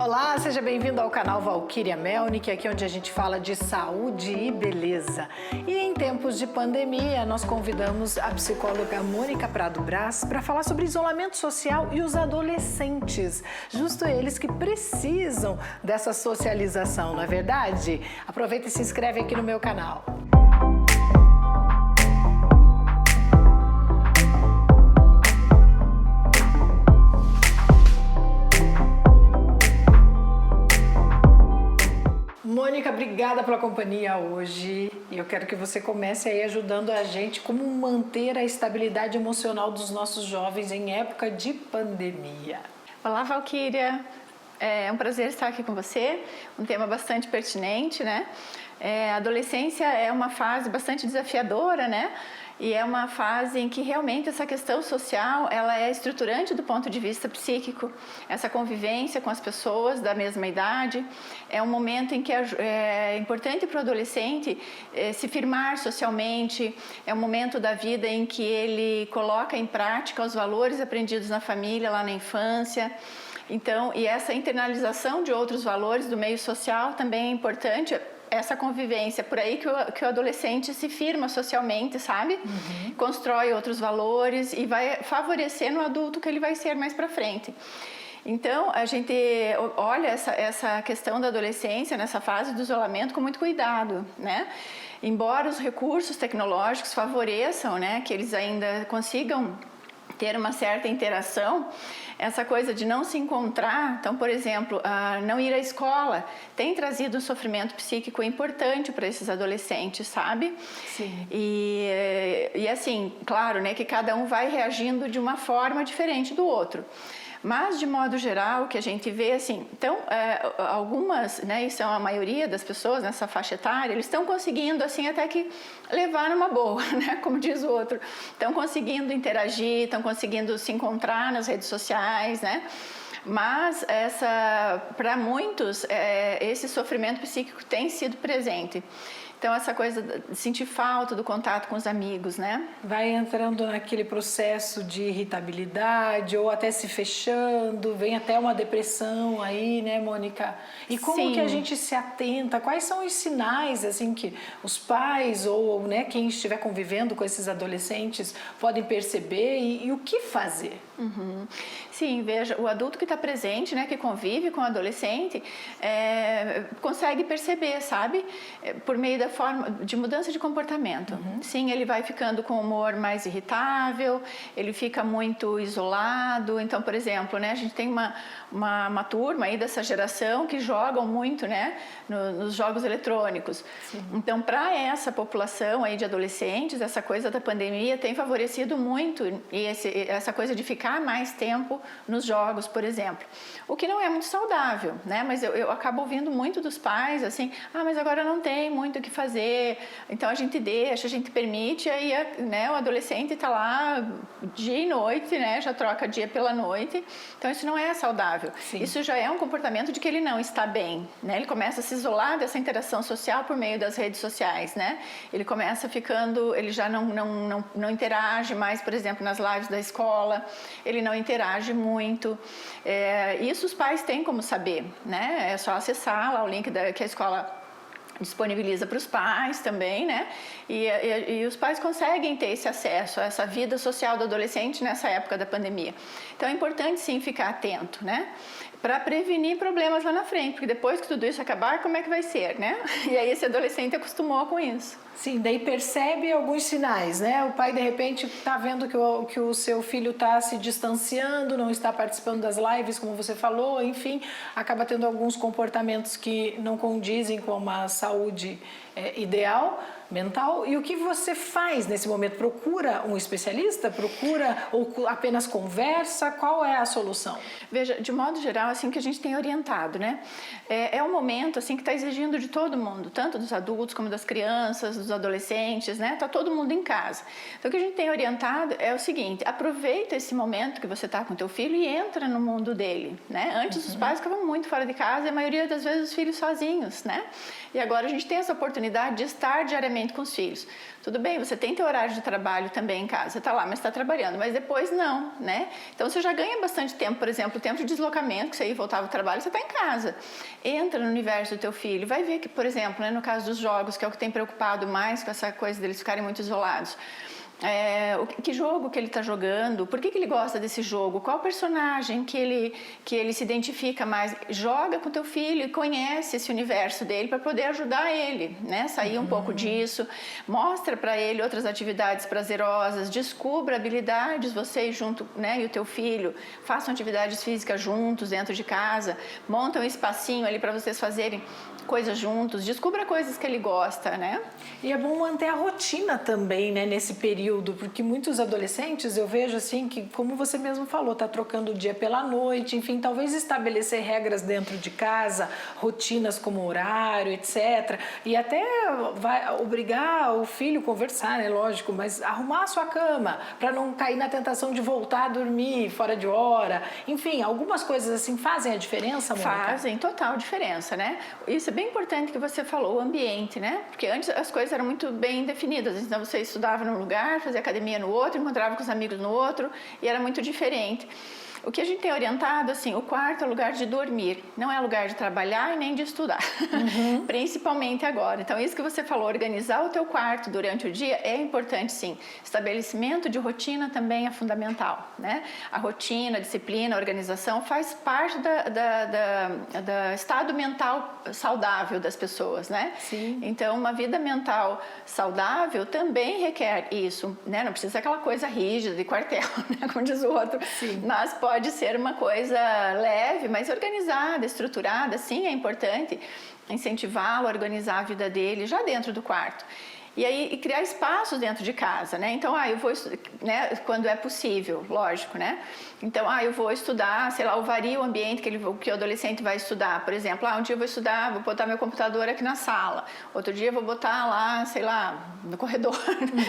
Olá, seja bem-vindo ao canal Valquíria Melnick, aqui onde a gente fala de saúde e beleza. E em tempos de pandemia, nós convidamos a psicóloga Mônica Prado Braz para falar sobre isolamento social e os adolescentes, justo eles que precisam dessa socialização, não é verdade? Aproveita e se inscreve aqui no meu canal. Mônica, obrigada pela companhia hoje e eu quero que você comece aí ajudando a gente como manter a estabilidade emocional dos nossos jovens em época de pandemia. Olá, Valquíria, é um prazer estar aqui com você, um tema bastante pertinente, né? A adolescência é uma fase bastante desafiadora, né? E é uma fase em que realmente essa questão social, ela é estruturante do ponto de vista psíquico. Essa convivência com as pessoas da mesma idade é um momento em que é importante para o adolescente se firmar socialmente, é um momento da vida em que ele coloca em prática os valores aprendidos na família, lá na infância. Então, e essa internalização de outros valores do meio social também é importante. Essa convivência, por aí que o adolescente se firma socialmente, sabe? Constrói outros valores e vai favorecer no adulto que ele vai ser mais para frente. Então, a gente olha essa questão da adolescência, nessa fase do isolamento, com muito cuidado, né? Embora os recursos tecnológicos favoreçam, né, que eles ainda consigam ter uma certa interação, essa coisa de não se encontrar, então, por exemplo, não ir à escola, tem trazido um sofrimento psíquico importante para esses adolescentes, sabe? Sim. E assim, claro, né, que cada um vai reagindo de uma forma diferente do outro. Mas, de modo geral, o que a gente vê, assim, então, algumas, né, e são a maioria das pessoas nessa faixa etária, eles estão conseguindo, assim, até que levar numa boa, né, como diz o outro. Estão conseguindo interagir, estão conseguindo se encontrar nas redes sociais, né? Mas, para muitos, esse sofrimento psíquico tem sido presente. Então, essa coisa de sentir falta do contato com os amigos, né? Vai entrando naquele processo de irritabilidade ou até se fechando, vem até uma depressão aí, né, Mônica? E como Sim. que a gente se atenta? Quais são os sinais, assim, que os pais ou, né, quem estiver convivendo com esses adolescentes podem perceber e o que fazer? Sim, veja, o adulto que está presente, né, que convive com o adolescente, consegue perceber, sabe? Por meio da forma de mudança de comportamento. Sim, ele vai ficando com o humor mais irritável, ele fica muito isolado. Então, por exemplo, né, a gente tem uma turma aí dessa geração que jogam muito, né, nos jogos eletrônicos. Sim. Então, para essa população aí de adolescentes, essa coisa da pandemia tem favorecido muito essa coisa de ficar mais tempo nos jogos, por exemplo. O que não é muito saudável, né? Mas eu acabo ouvindo muito dos pais, assim, mas agora não tem muito o que fazer, então a gente deixa, a gente permite, aí né, o adolescente está lá dia e noite, né? Já troca dia pela noite, então isso não é saudável. Sim. Isso já é um comportamento de que ele não está bem, né? Ele começa a se isolar dessa interação social por meio das redes sociais, né? Ele começa ficando, ele já não interage mais, por exemplo, nas lives da escola, ele não interage muito. Isso os pais têm como saber, né? É só acessar lá o link que a escola disponibiliza para os pais também, né? E os pais conseguem ter esse acesso a essa vida social do adolescente nessa época da pandemia. Então é importante sim ficar atento, né? Para prevenir problemas lá na frente, porque depois que tudo isso acabar, como é que vai ser, né? E aí esse adolescente acostumou com isso. Sim, daí percebe alguns sinais, né? O pai, de repente, está vendo que o seu filho está se distanciando, não está participando das lives, como você falou, enfim, acaba tendo alguns comportamentos que não condizem com uma saúde ideal, mental. E o que você faz nesse momento? Procura um especialista? Procura ou apenas conversa? Qual é a solução? Veja, de modo geral, assim que a gente tem orientado, né? É um momento assim que está exigindo de todo mundo, tanto dos adultos como das crianças, dos adolescentes, né? Tá todo mundo em casa. Então o que a gente tem orientado é o seguinte: aproveita esse momento que você está com teu filho e entra no mundo dele, né? Antes os pais ficavam muito fora de casa e a maioria das vezes os filhos sozinhos, né? E agora a gente tem essa oportunidade de estar diariamente diretamente com os filhos. Tudo bem, você tem teu horário de trabalho também em casa, você está lá, mas está trabalhando, mas depois não, né? Então você já ganha bastante tempo, por exemplo, o tempo de deslocamento, que você ia e voltava ao trabalho, você está em casa. Entra no universo do teu filho, vai ver que, por exemplo, né, no caso dos jogos, que é o que tem preocupado mais com essa coisa deles ficarem muito isolados. Que jogo que ele está jogando, por que ele gosta desse jogo, qual personagem que ele se identifica mais. Joga com teu filho e conhece esse universo dele para poder ajudar ele, né? Sair um pouco disso, mostra para ele outras atividades prazerosas, descubra habilidades, vocês junto, né, e o teu filho, façam atividades físicas juntos dentro de casa, montam um espacinho ali para vocês fazerem coisas juntos, descubra coisas que ele gosta, né? E é bom manter a rotina também, né, nesse período, porque muitos adolescentes, eu vejo assim que, como você mesmo falou, tá trocando o dia pela noite, enfim, talvez estabelecer regras dentro de casa, rotinas como horário, etc. E até vai obrigar o filho a conversar, né, lógico, mas arrumar a sua cama, para não cair na tentação de voltar a dormir fora de hora. Enfim, algumas coisas assim fazem a diferença, Mônica? Fazem total diferença, né? Isso é bem importante que você falou, o ambiente, né? Porque antes as coisas eram muito bem definidas. Então você estudava num lugar, fazia academia no outro, encontrava com os amigos no outro e era muito diferente. O que a gente tem orientado, assim, o quarto é lugar de dormir, não é lugar de trabalhar e nem de estudar, principalmente agora. Então, isso que você falou, organizar o teu quarto durante o dia é importante, sim. Estabelecimento de rotina também é fundamental, né? A rotina, a disciplina, a organização faz parte da estado mental saudável das pessoas, né? Sim. Então, uma vida mental saudável também requer isso, né? Não precisa ser aquela coisa rígida de quartel, né? Como diz o outro. Sim. Mas pode ser uma coisa leve, mas organizada, estruturada, sim, é importante incentivá-lo a organizar a vida dele já dentro do quarto. E aí criar espaços dentro de casa, né? Então, eu vou, né, quando é possível, lógico, né? Então, eu vou estudar, sei lá, eu vario o ambiente que o adolescente vai estudar. Por exemplo, um dia eu vou estudar, vou botar meu computador aqui na sala. Outro dia eu vou botar lá, sei lá, no corredor,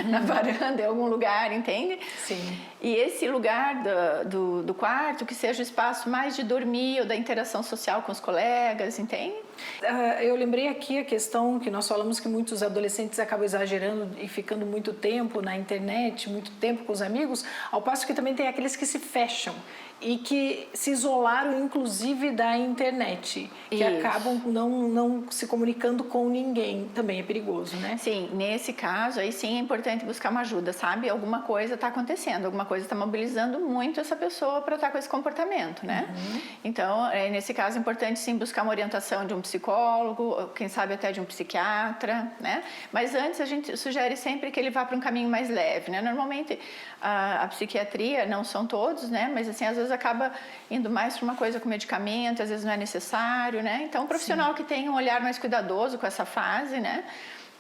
na varanda, em algum lugar, entende? Sim. E esse lugar do quarto, que seja o espaço mais de dormir ou da interação social com os colegas, entende? Eu lembrei aqui a questão que nós falamos que muitos adolescentes acabam exagerando e ficando muito tempo na internet, muito tempo com os amigos, ao passo que também tem aqueles que se fecham e que se isolaram inclusive da internet, que acabam não se comunicando com ninguém. Também é perigoso, né? Sim, nesse caso aí sim é importante buscar uma ajuda, sabe? Alguma coisa está acontecendo, alguma coisa está mobilizando muito essa pessoa para estar com esse comportamento, né? Então, nesse caso é importante sim buscar uma orientação de um psicólogo, quem sabe até de um psiquiatra, né? Mas antes a gente sugere sempre que ele vá para um caminho mais leve, né? Normalmente a psiquiatria, não são todos, né? Mas assim, às vezes acaba indo mais para uma coisa com medicamento, às vezes não é necessário, né? Então, um profissional que tenha um olhar mais cuidadoso com essa fase, né?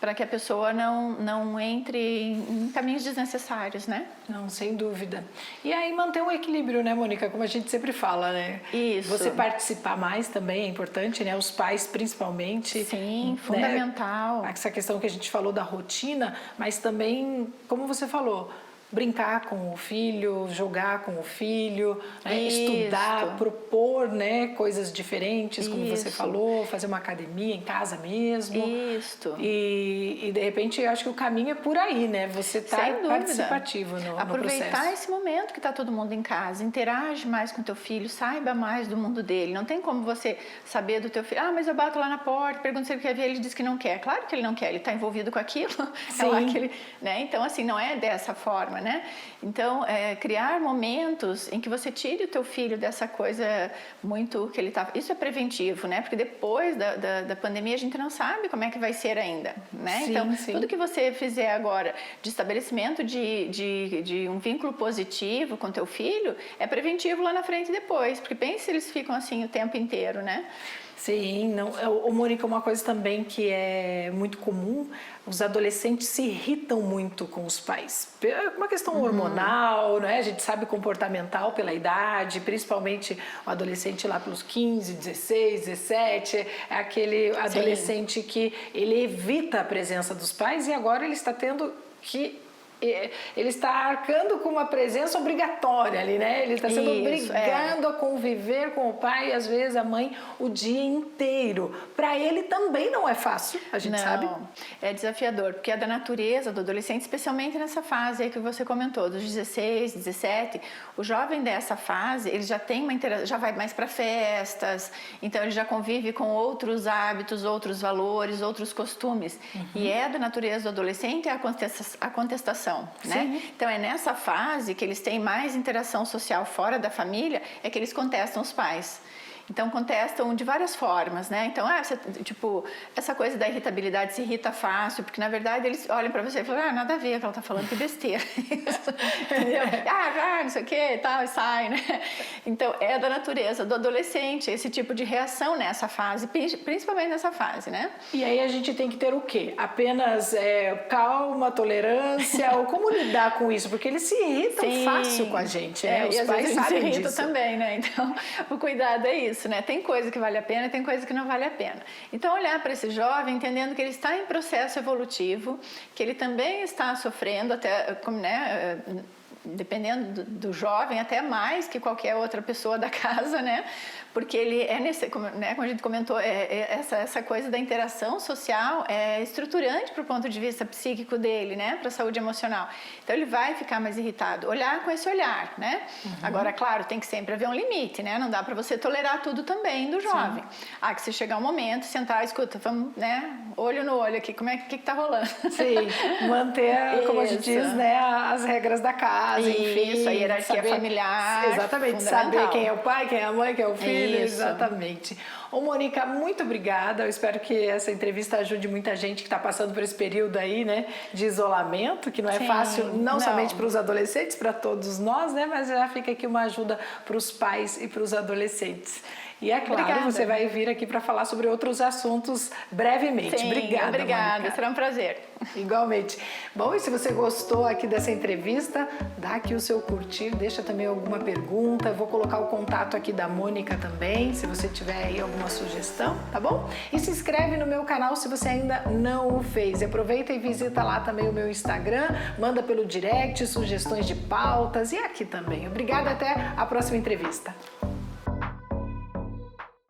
Para que a pessoa não entre em caminhos desnecessários, né? Não, sem dúvida. E aí manter um equilíbrio, né, Mônica? Como a gente sempre fala, né? Isso. Você participar mais também é importante, né? Os pais, principalmente. Sim, né? fundamental. Essa questão que a gente falou da rotina, mas também, como você falou, brincar com o filho, jogar com o filho, né? Estudar, propor, né, coisas diferentes, como você falou, fazer uma academia em casa mesmo. Isso. E de repente eu acho que o caminho é por aí, né? Você tá participativo no aproveitar processo. esse momento que está todo mundo em casa, interage mais com teu filho, saiba mais do mundo dele. Não tem como você saber do teu filho, mas eu bato lá na porta, pergunto se ele quer ver, ele diz que não quer. Claro que ele não quer, ele está envolvido com aquilo. Sim. É lá que ele, né? Então, assim, não é dessa forma, né? Então, criar momentos em que você tire o teu filho dessa coisa muito que ele tá... Isso é preventivo, né? Porque depois da pandemia a gente não sabe como é que vai ser ainda, né? Sim, então, sim. tudo que você fizer agora de estabelecimento de um vínculo positivo com teu filho é preventivo lá na frente depois. Porque pense se eles ficam assim o tempo inteiro, né? Sim, não. Mônica, uma coisa também que é muito comum, os adolescentes se irritam muito com os pais. Uma questão hormonal, né? A gente sabe comportamental pela idade, principalmente o adolescente lá pelos 15, 16, 17, é aquele adolescente que ele evita a presença dos pais e agora ele está tendo que ele está arcando com uma presença obrigatória ali, né? Ele está sendo obrigado a conviver com o pai e às vezes a mãe o dia inteiro. Para ele também não é fácil, a gente sabe. É desafiador, porque é da natureza do adolescente, especialmente nessa fase aí que você comentou, dos 16, 17. O jovem dessa fase, ele já tem uma interação, já vai mais para festas, então ele já convive com outros hábitos, outros valores, outros costumes. E é da natureza do adolescente a contestação, né? Então é nessa fase que eles têm mais interação social fora da família, é que eles contestam os pais. Então contestam de várias formas, né? Então, tipo, essa coisa da irritabilidade, se irrita fácil, porque na verdade eles olham para você e falam, nada a ver, que ela tá falando, que besteira. Entendeu? Não sei o que e tal, e sai, né? Então é da natureza do adolescente esse tipo de reação nessa fase, principalmente nessa fase, né? E aí a gente tem que ter o quê? Apenas calma, tolerância, ou como lidar com isso? Porque eles se irritam fácil com a gente, né? Os pais sabem disso. Se também, né? Então o cuidado é isso. Né? Tem coisa que vale a pena e tem coisa que não vale a pena. Então, olhar para esse jovem entendendo que ele está em processo evolutivo, que ele também está sofrendo, até, né, dependendo do jovem, até mais que qualquer outra pessoa da casa, né? Porque ele como a gente comentou, essa coisa da interação social é estruturante para o ponto de vista psíquico dele, né? Para a saúde emocional. Então ele vai ficar mais irritado. Olhar com esse olhar, né? Agora, claro, tem que sempre haver um limite, né? Não dá para você tolerar tudo também do jovem. Que se chegar um momento, sentar, escuta, vamos, né? Olho no olho aqui, como é que tá rolando? Sim, manter, como a gente diz, né? As regras da casa, enfim. Isso, a hierarquia familiar. Exatamente, saber quem é o pai, quem é a mãe, quem é o filho. Exatamente. Ô, Mônica, muito obrigada. Eu espero que essa entrevista ajude muita gente que está passando por esse período aí, né, de isolamento, que não é fácil, não somente para os adolescentes, para todos nós, né, mas já fica aqui uma ajuda para os pais e para os adolescentes. E é claro, você vai vir aqui para falar sobre outros assuntos brevemente. Sim, obrigada, Mônica. Será um prazer. Igualmente. Bom, e se você gostou aqui dessa entrevista, dá aqui o seu curtir, deixa também alguma pergunta. Eu vou colocar o contato aqui da Mônica também, se você tiver aí alguma sugestão, tá bom? E se inscreve no meu canal se você ainda não o fez. E aproveita e visita lá também o meu Instagram, manda pelo direct sugestões de pautas e aqui também. Obrigada, até a próxima entrevista.